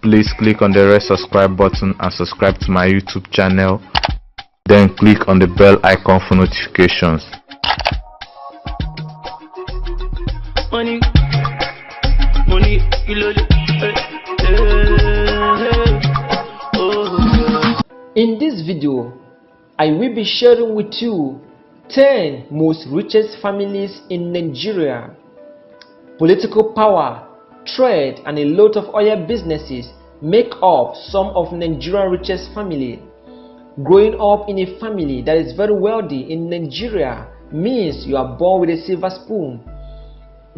Please click on the red subscribe button and subscribe to my YouTube channel. Then click on the bell icon for notifications. Money, in this video, I will be sharing with you 10 most richest families in Nigeria. Political power, trade, and a lot of other businesses make up some of Nigeria's richest family. Growing up in a family that is very wealthy in Nigeria means you are born with a silver spoon.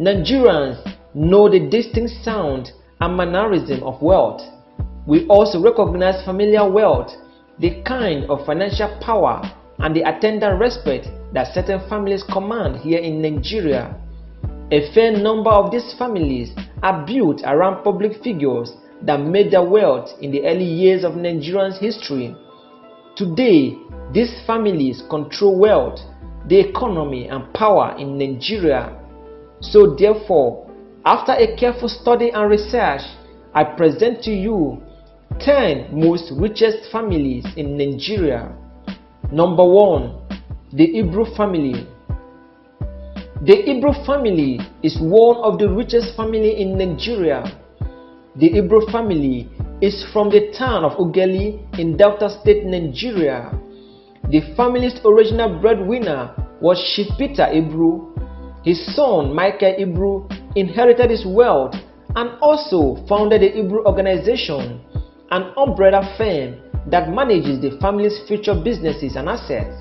Nigerians know the distinct sound and mannerism of wealth. We also recognize familiar wealth, the kind of financial power and the attendant respect that certain families command here in Nigeria. A fair number of these families are built around public figures that made their wealth in the early years of Nigerians' history. Today, these families control wealth, the economy, and power in Nigeria. So therefore, after a careful study and research, I present to you 10 most richest families in Nigeria. Number 1. The Ebro Family. The Ebro family is one of the richest families in Nigeria. The Ebro family is from the town of Ughelli in Delta State, Nigeria. The family's original breadwinner was Chief Peter Ebro. His son Michael Ebro inherited his wealth and also founded the Ebro organization, an umbrella firm that manages the family's future businesses and assets.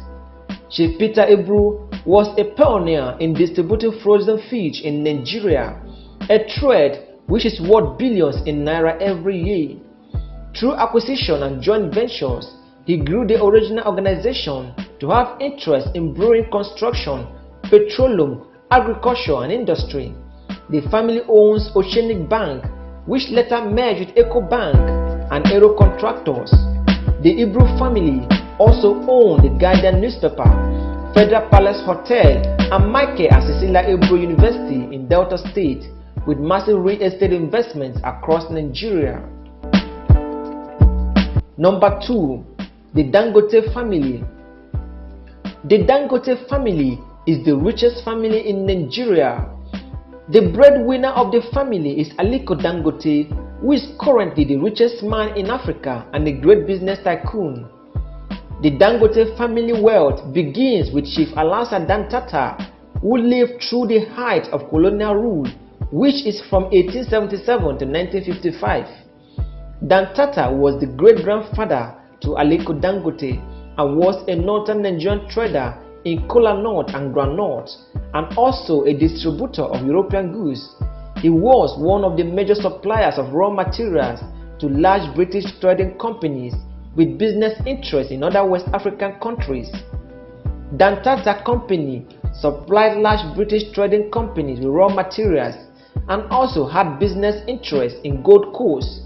Chief Peter Ebro was a pioneer in distributing frozen fish in Nigeria, a trade which is worth billions in naira every year. Through acquisition and joint ventures, he grew the original organization to have interest in brewing, construction, petroleum, agriculture, and industry. The family owns Oceanic Bank, which later merged with Eco Bank and Aero Contractors. The Ebro family also owned the Guardian newspaper, Federal Palace Hotel, and Michael and Cecilia Ebro University in Delta State, with massive real estate investments across Nigeria. Number 2. The Dangote Family. The Dangote family is the richest family in Nigeria. The breadwinner of the family is Aliko Dangote, who is currently the richest man in Africa and a great business tycoon. The Dangote family wealth begins with Chief Alhassan Dan Tata, who lived through the height of colonial rule, which is from 1877 to 1955. Dan Tata was the great-grandfather to Aliko Dangote and was a northern Nigerian trader in kola nut and groundnut, and also a distributor of European goods. He was one of the major suppliers of raw materials to large British trading companies with business interests in other West African countries. Dan Tata Company supplied large British trading companies with raw materials and also had business interests in Gold Coast.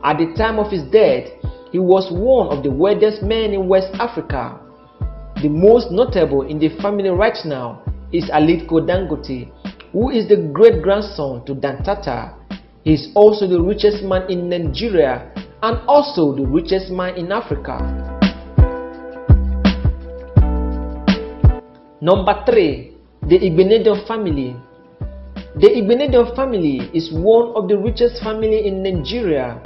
At the time of his death, he was one of the wealthiest men in West Africa. The most notable in the family right now is Aliko Dangote, who is the great-grandson to Dan Tata. He is also the richest man in Nigeria and also the richest man in Africa. Number 3. The Igbenedion Family. The Igbenedion family is one of the richest families in Nigeria,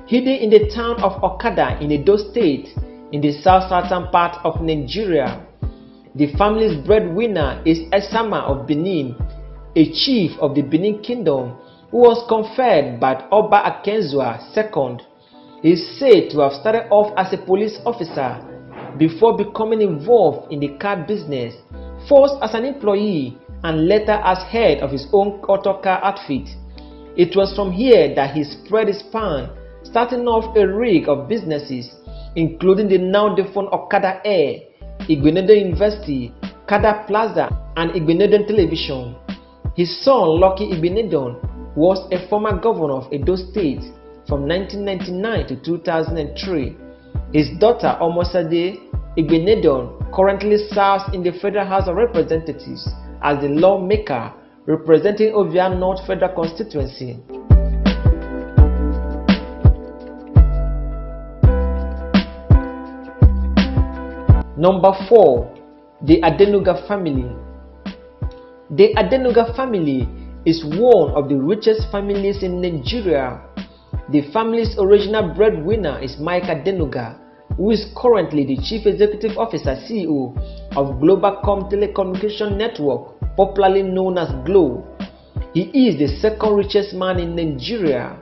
hidden in the town of Okada in Edo State, in the southern part of Nigeria. The family's breadwinner is Esama of Benin, a chief of the Benin Kingdom who was conferred by Oba Akenzua II. He is said to have started off as a police officer before becoming involved in the car business, first as an employee and later as head of his own auto car outfit. It was from here that he spread his pan, starting off a rig of businesses, including the now defunct Okada Air, Igbenedion University, Kada Plaza, and Igbenedion Television. His son Lucky Igbenedion was a former governor of Edo State from 1999 to 2003. His daughter Omosade Igbenedion currently serves in the Federal House of Representatives as the lawmaker representing Ovia North Federal Constituency. Number 4. The DeLuca Family. The DeLuca family is one of the richest families in Nigeria. The family's original breadwinner is Mike DeLuca, who is currently the Chief Executive Officer CEO of Globacom Telecommunication Network, popularly known as Glo. He is the second richest man in Nigeria.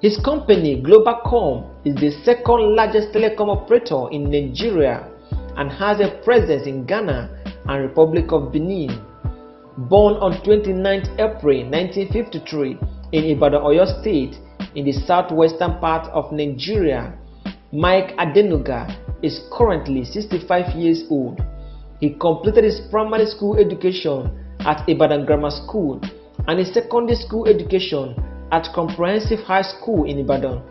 His company, Globacom, is the second largest telecom operator in Nigeria and has a presence in Ghana and Republic of Benin. Born on 29th April 1953 in Ibadan, Oyo State, in the southwestern part of Nigeria, Mike DeLuca is currently 65 years old. He completed his primary school education at Ibadan Grammar School and his secondary school education at Comprehensive High School in Ibadan.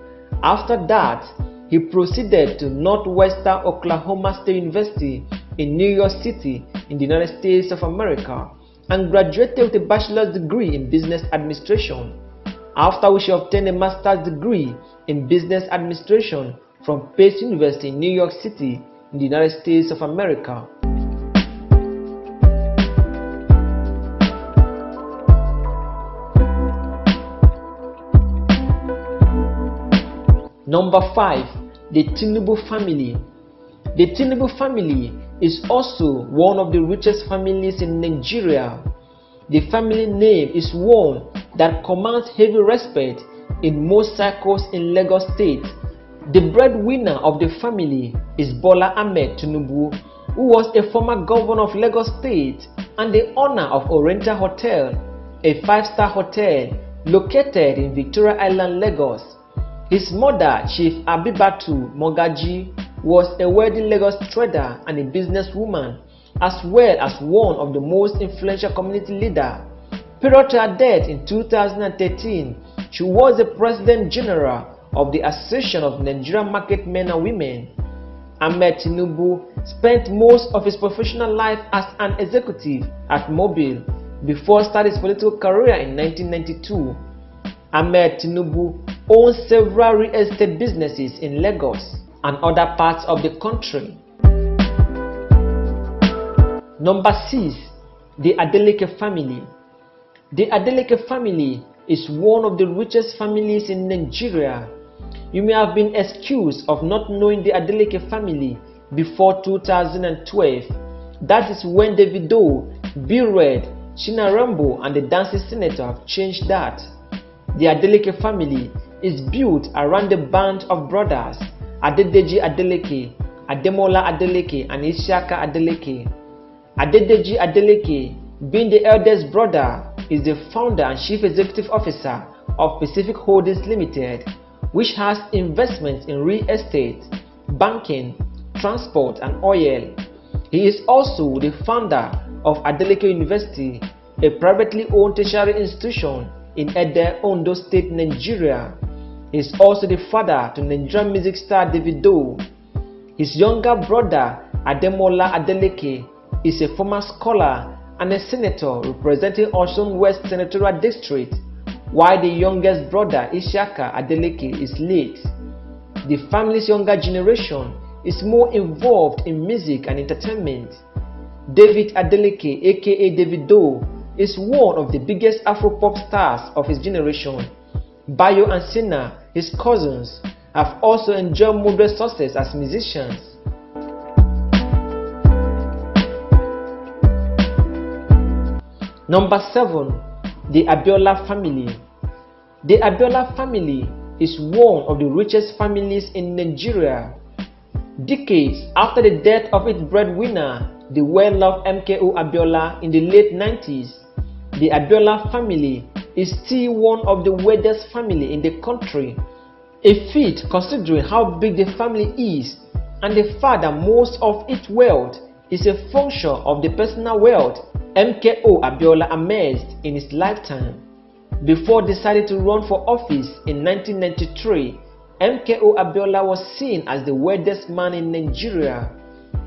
After that, he proceeded to Northwestern Oklahoma State University in New York City in the United States of America and graduated with a bachelor's degree in business administration, after which he obtained a master's degree in business administration from Pace University in New York City in the United States of America. Number 5. The Tenable Family. The Tenable Family is also one of the richest families in Nigeria. The family name is one that commands heavy respect in most circles in Lagos State. The breadwinner of the family is Bola Ahmed Tinubu, who was a former governor of Lagos State and the owner of Oriental Hotel, a 5-star hotel located in Victoria Island, Lagos. His mother, Chief Abibatu Mogaji, was a wealthy Lagos trader and a businesswoman, as well as one of the most influential community leaders. Prior to her death in 2013, she was the President General of the Association of Nigerian Market Men and Women. Ahmed Tinubu spent most of his professional life as an executive at Mobil before starting his political career in 1992. Ahmed Tinubu owns several real estate businesses in Lagos and other parts of the country. Number 6. The DeLuca Family. The DeLuca family is one of the richest families in Nigeria. You may have been excused of not knowing the DeLuca family before 2012. That is when Davido, B-Red, Shina Rambo and the Dancing Senator have changed that. The DeLuca family is built around the band of brothers Adedeji Adeleke, Ademola Adeleke and Isiaka Adeleke. Adedeji Adeleke, being the eldest brother, is the founder and chief executive officer of Pacific Holdings Limited, which has investments in real estate, banking, transport and oil. He is also the founder of Adeleke University, a privately owned tertiary institution in Ede, Ondo State, Nigeria. He is also the father to Nigerian music star Davido. His younger brother Ademola Adeleke is a former scholar and a senator representing Osun West Senatorial District, while the youngest brother Isiaka Adeleke is late. The family's younger generation is more involved in music and entertainment. David Adeleke, aka Davido, is one of the biggest Afro-pop stars of his generation. Bayo and Sina, his cousins, have also enjoyed moderate success as musicians. Number 7. The Abdullah Family. The Abdullah family is one of the richest families in Nigeria. Decades after the death of its breadwinner, the well-loved MKO Abdullah in the late 90s, the Abdullah family is still one of the wealthiest family in the country, a feat considering how big the family is and the fact that most of its wealth is a function of the personal wealth MKO Abdullah amassed in his lifetime. Before deciding to run for office in 1993, MKO Abdullah was seen as the wealthiest man in Nigeria.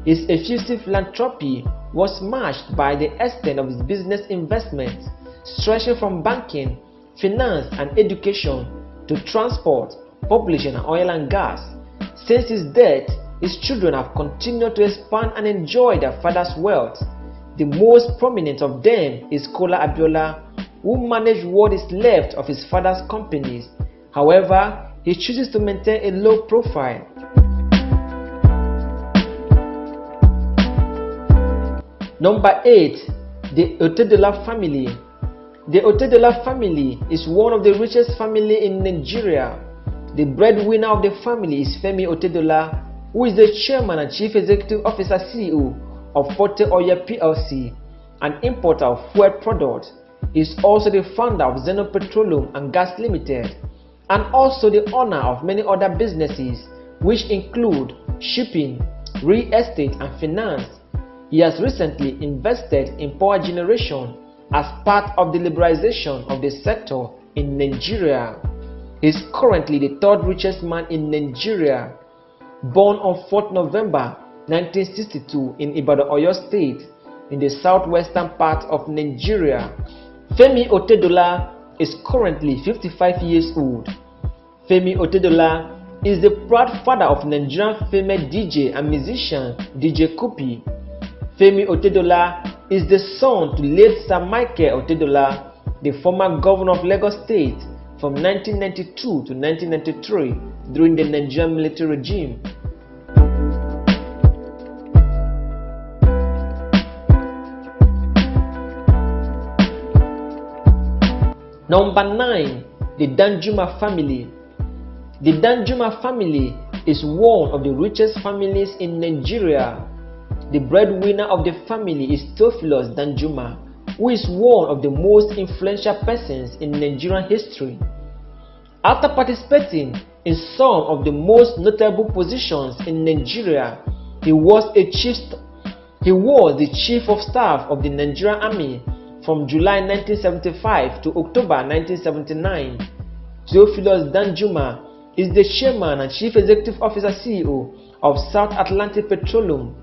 His effusive philanthropy was matched by the extent of his business investments, stretching from banking, finance and education to transport, publishing and oil and gas. Since his death, his children have continued to expand and enjoy their father's wealth. The most prominent of them is Kola Abdullah, who managed what is left of his father's companies. However, he chooses to maintain a low profile. Number 8. The Attila Family. The Attila family is one of the richest families in Nigeria. The breadwinner of the family is Femi Attila, who is the chairman and chief executive officer CEO of Forte Oil PLC, an importer of fuel products. He is also the founder of Zeno Petroleum and Gas Limited, and also the owner of many other businesses, which include shipping, real estate, and finance. He has recently invested in power generation as part of the liberalization of the sector in Nigeria. He is currently the third richest man in Nigeria. Born on 4th November 1962 in Ibadan, Oyo State, in the southwestern part of Nigeria, Femi Attila is currently 55 years old. Femi Attila is the proud father of Nigerian female DJ and musician DJ Kupi. Femi Attila is the son to late Sir Michael Attila, the former governor of Lagos State from 1992 to 1993 during the Nigerian military regime. Number 9. The Danjuma Family. The Danjuma family is one of the richest families in Nigeria. The breadwinner of the family is Theophilus Danjuma, who is one of the most influential persons in Nigerian history. After participating in some of the most notable positions in Nigeria, he was the chief of staff of the Nigerian Army from July 1975 to October 1979. Theophilus Danjuma is the chairman and chief executive officer CEO of South Atlantic Petroleum.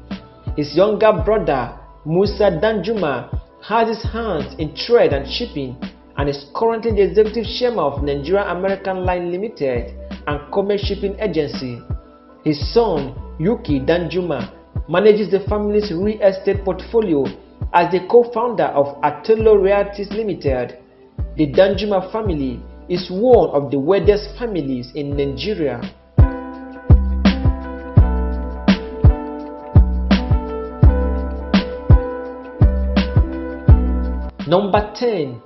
His younger brother, Musa Danjuma, has his hands in trade and shipping and is currently the executive chairman of Nigeria American Line Limited and Commerce Shipping Agency. His son, Yuki Danjuma, manages the family's real estate portfolio as the co-founder of Attila Realties Limited. The Danjuma family is one of the wealthiest families in Nigeria. Number 10.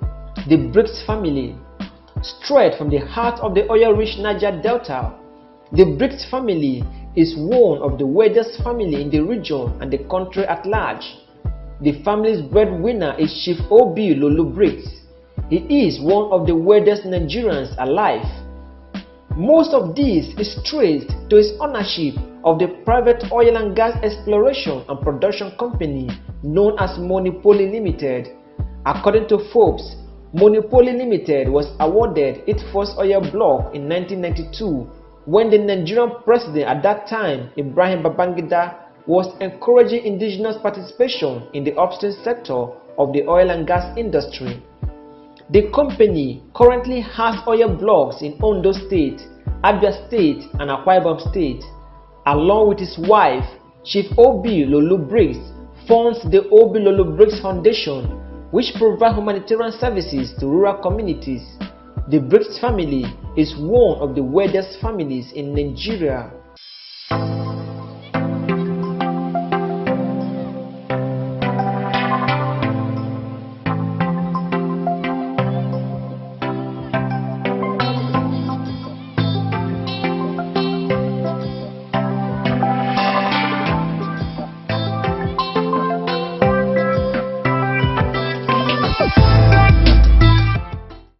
The Briggs Family. Straight from the heart of the oil-rich Niger Delta, the Briggs family is one of the wealthiest families in the region and the country at large. The family's breadwinner is Chief O.B. Lolo Briggs. He is one of the wealthiest Nigerians alive. Most of this is traced to his ownership of the private oil and gas exploration and production company known as Monopoly Limited. According to Forbes, Monopoly Limited was awarded its first oil block in 1992 when the Nigerian president at that time, Ibrahim Babangida, was encouraging indigenous participation in the upstream sector of the oil and gas industry. The company currently has oil blocks in Ondo State, Abia State, and Akwa Ibom State. Along with his wife, Chief O.B. Lolo Briggs funds the O.B. Lolo Briggs Foundation, which provides humanitarian services to rural communities. The Briggs family is one of the wealthiest families in Nigeria.